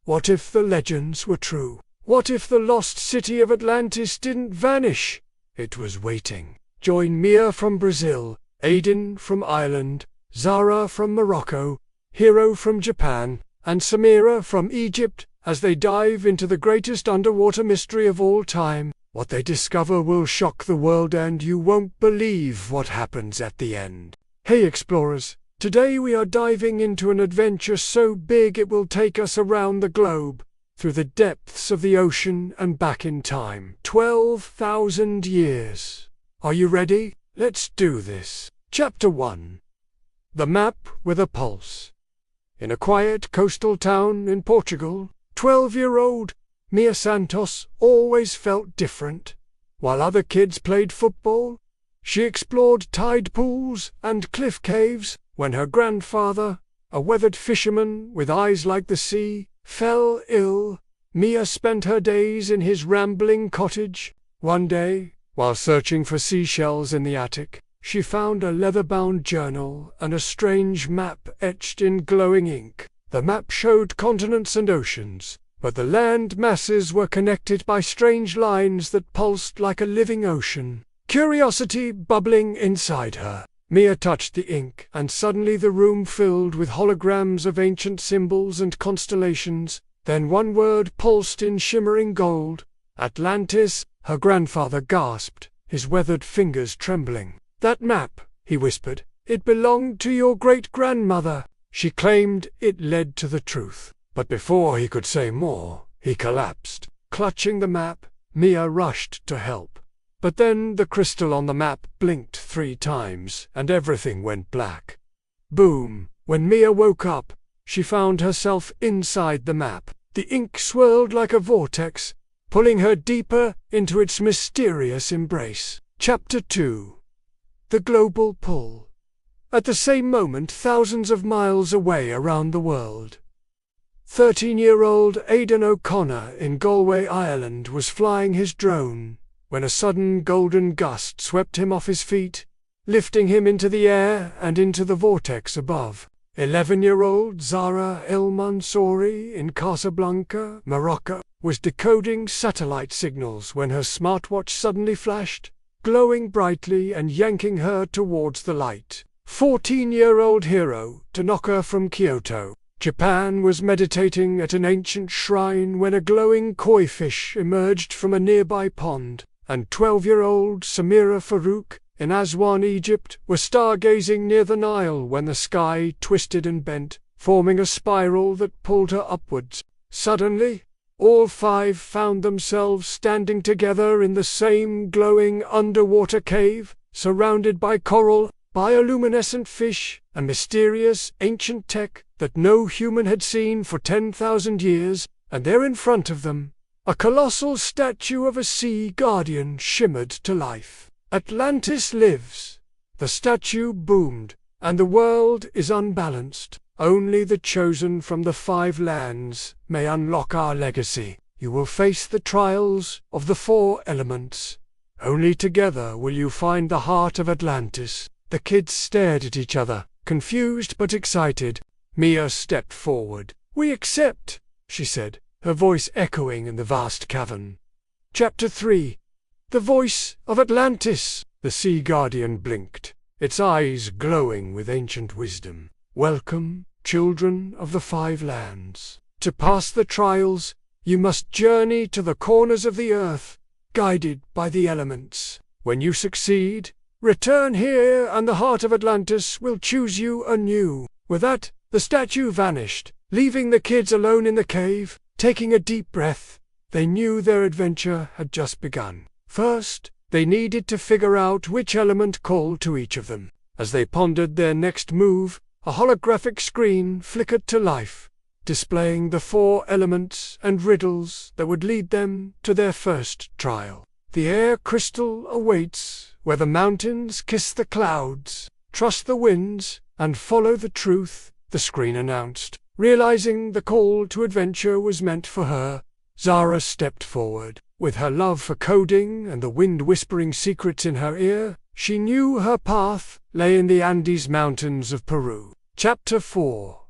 What if the legends were true? What if the lost city of Atlantis didn't vanish? It was waiting. Join Mia from Brazil, Aiden from Ireland, Zara from Morocco, Hiro from Japan, and Samira from Egypt as they dive into the greatest underwater mystery of all time. What they discover will shock the world, and you won't believe what happens at the end. Hey explorers, today we are diving into an adventure so big it will take us around the globe, through the depths of the ocean and back in time. 12,000 years. Are you ready? Let's do this. Chapter 1. The Map with a Pulse. In a quiet coastal town in Portugal, 12-year-old Mia Santos always felt different. While other kids played football, she explored tide pools and cliff caves. When her grandfather, a weathered fisherman with eyes like the sea, fell ill, Mia spent her days in his rambling cottage. One day, while searching for seashells in the attic, she found a leather-bound journal and a strange map etched in glowing ink. The map showed continents and oceans, but the land masses were connected by strange lines that pulsed like a living ocean. Curiosity bubbling inside her, Mia touched the ink, and suddenly the room filled with holograms of ancient symbols and constellations. Then one word pulsed in shimmering gold. Atlantis. Her grandfather gasped, his weathered fingers trembling. That map, he whispered, it belonged to your great-grandmother. She claimed it led to the truth. But before he could say more, he collapsed. Clutching the map, Mia rushed to help. But then the crystal on the map blinked 3 times, and everything went black. Boom! When Mia woke up, she found herself inside the map. The ink swirled like a vortex, pulling her deeper into its mysterious embrace. Chapter 2. The Global Pull. At the same moment, thousands of miles away around the world, 13-year-old Aiden O'Connor in Galway, Ireland, was flying his drone when a sudden golden gust swept him off his feet, lifting him into the air and into the vortex above. 11-year-old Zara El Mansouri in Casablanca, Morocco, was decoding satellite signals when her smartwatch suddenly flashed, glowing brightly and yanking her towards the light. 14-year-old Hiro Tanaka from Kyoto, Japan, was meditating at an ancient shrine when a glowing koi fish emerged from a nearby pond, and 12-year-old Samira Farouk in Aswan, Egypt, was stargazing near the Nile when the sky twisted and bent, forming a spiral that pulled her upwards. Suddenly, all 5 found themselves standing together in the same glowing underwater cave, surrounded by coral, bioluminescent fish, and mysterious ancient tech that no human had seen for 10,000 years, and there in front of them, a colossal statue of a sea guardian shimmered to life. Atlantis lives! The statue boomed, and the world is unbalanced. Only the chosen from the 5 lands may unlock our legacy. You will face the trials of the 4 elements. Only together will you find the heart of Atlantis. The kids stared at each other, confused but excited. Mia stepped forward. We accept, she said, her voice echoing in the vast cavern. Chapter 3. The Voice of Atlantis. The Sea Guardian blinked, its eyes glowing with ancient wisdom. Welcome, children of the 5 lands. To pass the trials, you must journey to the corners of the earth, guided by the elements. When you succeed, return here and the heart of Atlantis will choose you anew. With that, the statue vanished, leaving the kids alone in the cave. Taking a deep breath, they knew their adventure had just begun. First, they needed to figure out which element called to each of them. As they pondered their next move, a holographic screen flickered to life, displaying the 4 elements and riddles that would lead them to their first trial. The air crystal awaits, where the mountains kiss the clouds. Trust the winds and follow the truth, the screen announced. Realizing the call to adventure was meant for her, Zara stepped forward. With her love for coding and the wind whispering secrets in her ear, she knew her path lay in the Andes Mountains of Peru. Chapter 4.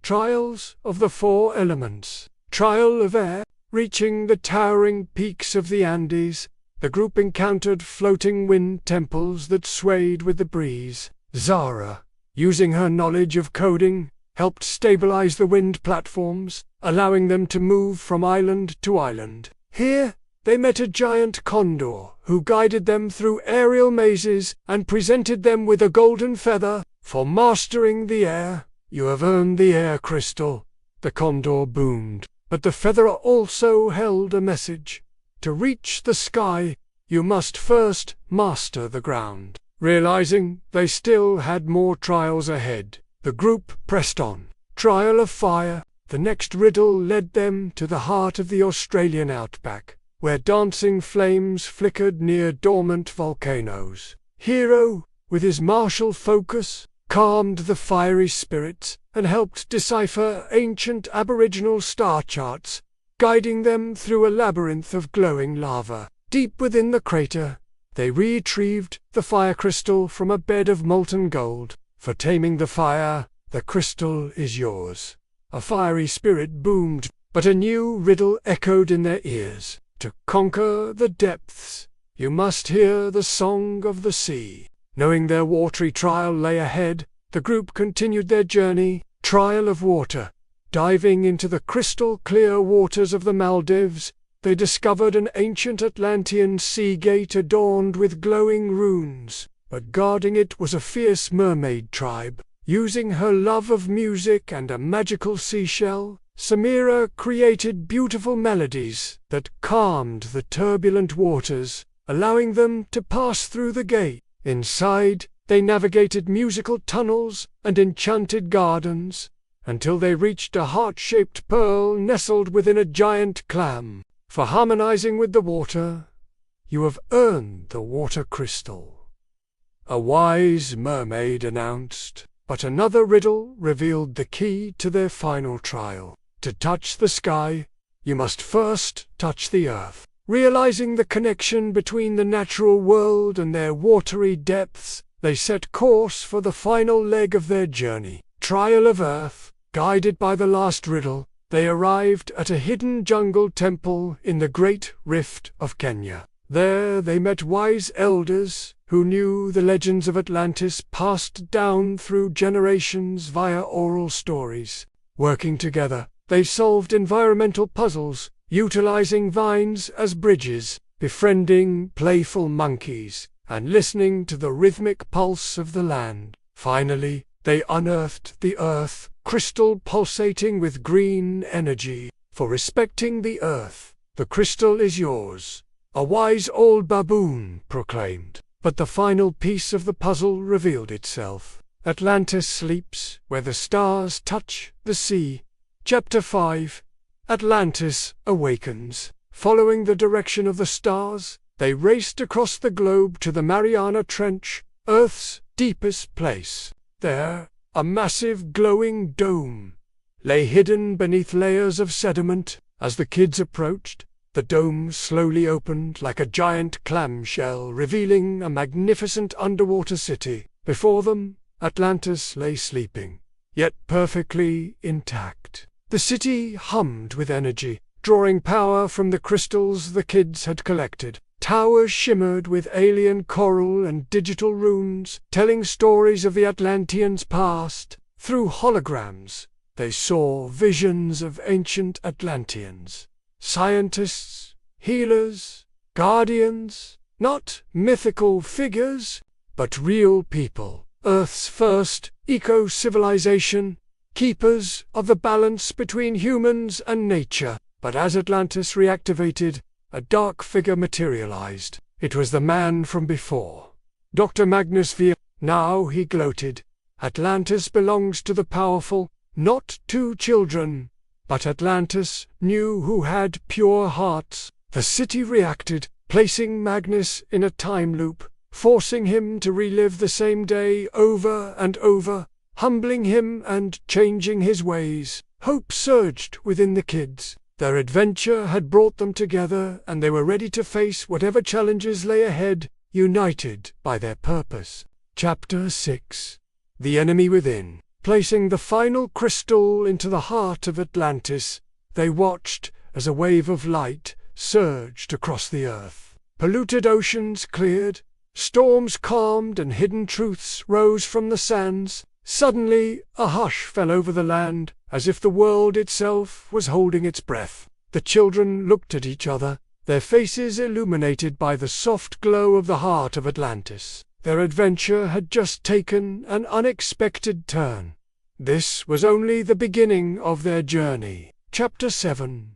Trials of the Four Elements. Trial of Air. Reaching the towering peaks of the Andes, the group encountered floating wind temples that swayed with the breeze. Zara, using her knowledge of coding, helped stabilize the wind platforms, allowing them to move from island to island. Here, they met a giant condor, who guided them through aerial mazes and presented them with a golden feather. For mastering the air, you have earned the air crystal, the condor boomed. But the feather also held a message. To reach the sky, you must first master the ground. Realizing they still had more trials ahead, the group pressed on. Trial of Fire. The next riddle led them to the heart of the Australian outback, where dancing flames flickered near dormant volcanoes. Hiro, with his martial focus, calmed the fiery spirits and helped decipher ancient Aboriginal star charts, guiding them through a labyrinth of glowing lava. Deep within the crater, they retrieved the fire crystal from a bed of molten gold. For taming the fire, the crystal is yours. A fiery spirit boomed, but a new riddle echoed in their ears. To conquer the depths, you must hear the song of the sea. Knowing their watery trial lay ahead, the group continued their journey. Trial of Water. Diving into the crystal-clear waters of the Maldives, they discovered an ancient Atlantean sea gate adorned with glowing runes. But guarding it was a fierce mermaid tribe. Using her love of music and a magical seashell, Samira created beautiful melodies that calmed the turbulent waters, allowing them to pass through the gate. Inside, they navigated musical tunnels and enchanted gardens, until they reached a heart-shaped pearl nestled within a giant clam. For harmonizing with the water, you have earned the water crystal, a wise mermaid announced. But another riddle revealed the key to their final trial. To touch the sky, you must first touch the earth. Realizing the connection between the natural world and their watery depths, they set course for the final leg of their journey. Trial of Earth. Guided by the last riddle, they arrived at a hidden jungle temple in the Great Rift of Kenya. There they met wise elders who knew the legends of Atlantis passed down through generations via oral stories. Working together, they solved environmental puzzles, utilizing vines as bridges, befriending playful monkeys, and listening to the rhythmic pulse of the land. Finally, they unearthed the earth, crystal pulsating with green energy. For respecting the earth, the crystal is yours, a wise old baboon proclaimed. But the final piece of the puzzle revealed itself. Atlantis sleeps where the stars touch the sea. Chapter 5. Atlantis awakens. Following the direction of the stars, they raced across the globe to the Mariana Trench, Earth's deepest place. There, a massive glowing dome lay hidden beneath layers of sediment. As the kids approached, the dome slowly opened like a giant clamshell, revealing a magnificent underwater city. Before them, Atlantis lay sleeping, yet perfectly intact. The city hummed with energy, drawing power from the crystals the kids had collected. Towers shimmered with alien coral and digital runes, telling stories of the Atlanteans' past. Through holograms, they saw visions of ancient Atlanteans. Scientists, healers, guardians, not mythical figures, but real people. Earth's first eco-civilization, keepers of the balance between humans and nature. But as Atlantis reactivated, a dark figure materialized. It was the man from before. Dr. Magnus Veer. Now he gloated. Atlantis belongs to the powerful, not to children. But Atlantis knew who had pure hearts. The city reacted, placing Magnus in a time loop, forcing him to relive the same day over and over, humbling him and changing his ways. Hope surged within the kids. Their adventure had brought them together, and they were ready to face whatever challenges lay ahead, united by their purpose. Chapter 6. The Enemy Within. Placing the final crystal into the heart of Atlantis, they watched as a wave of light surged across the earth. Polluted oceans cleared, storms calmed, and hidden truths rose from the sands. Suddenly, a hush fell over the land, as if the world itself was holding its breath. The children looked at each other, their faces illuminated by the soft glow of the heart of Atlantis. Their adventure had just taken an unexpected turn. This was only the beginning of their journey. Chapter 7.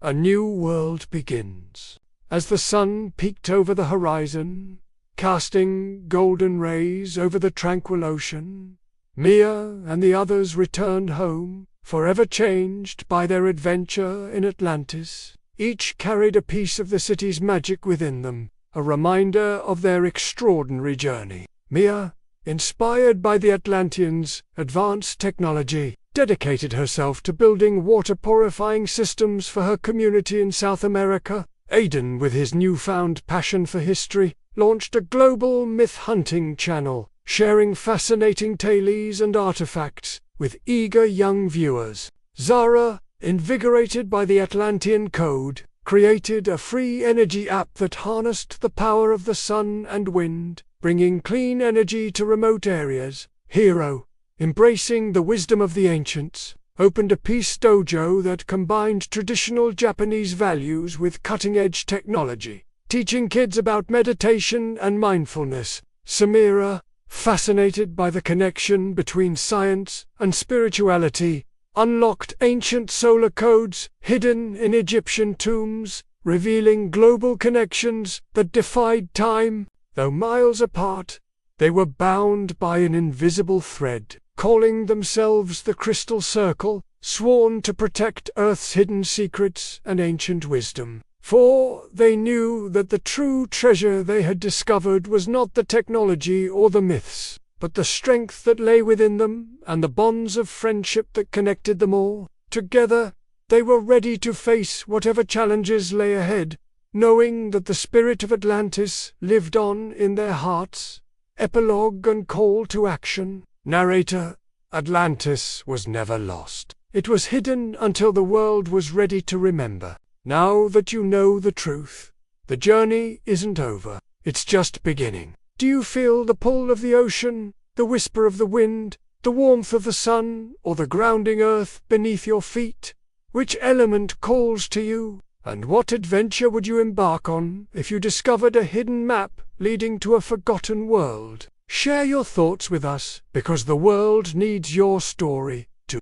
A New World Begins. As the sun peeked over the horizon, casting golden rays over the tranquil ocean, Mia and the others returned home, forever changed by their adventure in Atlantis. Each carried a piece of the city's magic within them, a reminder of their extraordinary journey. Mia, inspired by the Atlanteans' advanced technology, dedicated herself to building water-purifying systems for her community in South America. Aiden, with his newfound passion for history, launched a global myth-hunting channel, sharing fascinating tales and artifacts with eager young viewers. Zara, invigorated by the Atlantean code, created a free energy app that harnessed the power of the sun and wind, bringing clean energy to remote areas. Hiro, embracing the wisdom of the ancients, opened a peace dojo that combined traditional Japanese values with cutting-edge technology, teaching kids about meditation and mindfulness. Samira, fascinated by the connection between science and spirituality, unlocked ancient solar codes hidden in Egyptian tombs, revealing global connections that defied time. Though miles apart, they were bound by an invisible thread, calling themselves the Crystal Circle, sworn to protect Earth's hidden secrets and ancient wisdom. For they knew that the true treasure they had discovered was not the technology or the myths, but the strength that lay within them and the bonds of friendship that connected them all. Together, they were ready to face whatever challenges lay ahead, knowing that the spirit of Atlantis lived on in their hearts. Epilogue and call to action. Narrator: Atlantis was never lost. It was hidden until the world was ready to remember. Now that you know the truth, the journey isn't over. It's just beginning. Do you feel the pull of the ocean, the whisper of the wind, the warmth of the sun, or the grounding earth beneath your feet? Which element calls to you? And what adventure would you embark on if you discovered a hidden map leading to a forgotten world? Share your thoughts with us, because the world needs your story.